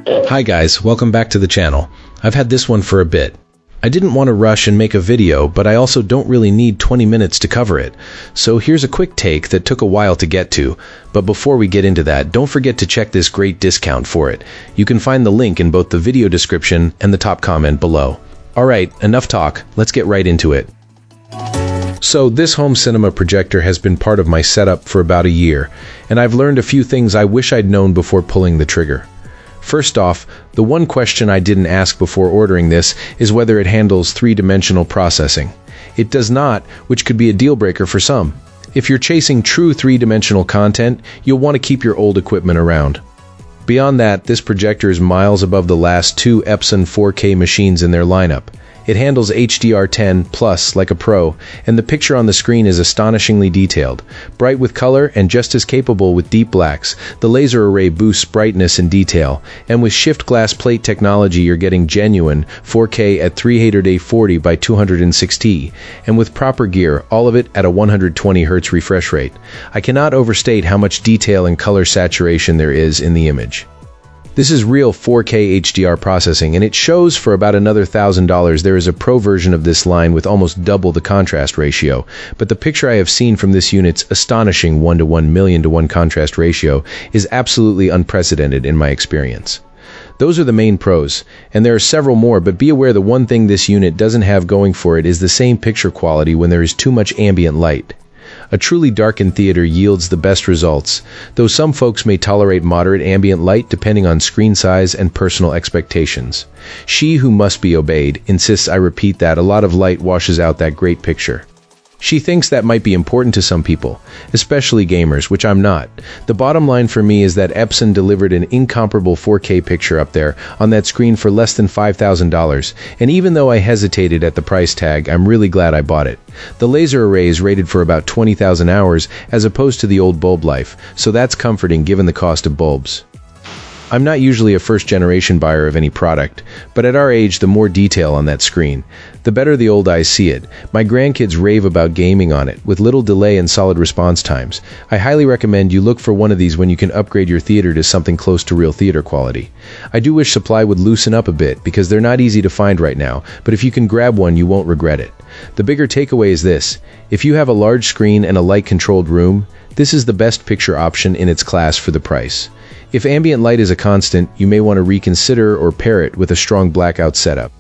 Hi guys, welcome back to the channel. I've had this one for a bit. I didn't want to rush and make a video, but I also don't really need 20 minutes to cover it. So here's a quick take that took a while to get to. But before we get into that, don't forget to check this great discount for it. You can find the link in both the video description and the top comment below. Alright, enough talk, let's get right into it. So this home cinema projector has been part of my setup for about a year, and I've learned a few things I wish I'd known before pulling the trigger. First off, the one question I didn't ask before ordering this is whether it handles three-dimensional processing. It does not, which could be a deal breaker for some. If you're chasing true three-dimensional content, you'll want to keep your old equipment around. Beyond that, this projector is miles above the last two Epson 4K machines in their lineup. It handles HDR10 Plus like a pro, and the picture on the screen is astonishingly detailed. Bright with color and just as capable with deep blacks, the laser array boosts brightness and detail, and with shift glass plate technology you're getting genuine 4K at 340 by 260, and with proper gear, all of it at a 120Hz refresh rate. I cannot overstate how much detail and color saturation there is in the image. This is real 4K HDR processing, and it shows for about another $1,000. There is a pro version of this line with almost double the contrast ratio, but the picture I have seen from this unit's astonishing 1:1 million-to-1 contrast ratio is absolutely unprecedented in my experience. Those are the main pros, and there are several more, but be aware the one thing this unit doesn't have going for it is the same picture quality when there is too much ambient light. A truly darkened theater yields the best results, though some folks may tolerate moderate ambient light depending on screen size and personal expectations. She who must be obeyed insists I repeat that a lot of light washes out that great picture. She thinks that might be important to some people, especially gamers, which I'm not. The bottom line for me is that Epson delivered an incomparable 4K picture up there on that screen for less than $5,000, and even though I hesitated at the price tag, I'm really glad I bought it. The laser array is rated for about 20,000 hours as opposed to the old bulb life, so that's comforting given the cost of bulbs. I'm not usually a first-generation buyer of any product, but at our age, the more detail on that screen, the better the old eyes see it. My grandkids rave about gaming on it, with little delay and solid response times. I highly recommend you look for one of these when you can upgrade your theater to something close to real theater quality. I do wish supply would loosen up a bit, because they're not easy to find right now, but if you can grab one, you won't regret it. The bigger takeaway is this: if you have a large screen and a light-controlled room, this is the best picture option in its class for the price. If ambient light is a constant, you may want to reconsider or pair it with a strong blackout setup.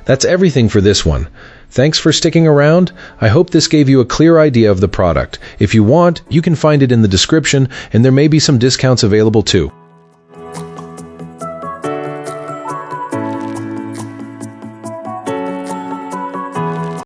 That's everything for this one. Thanks for sticking around. I hope this gave you a clear idea of the product. If you want, you can find it in the description, and there may be some discounts available too.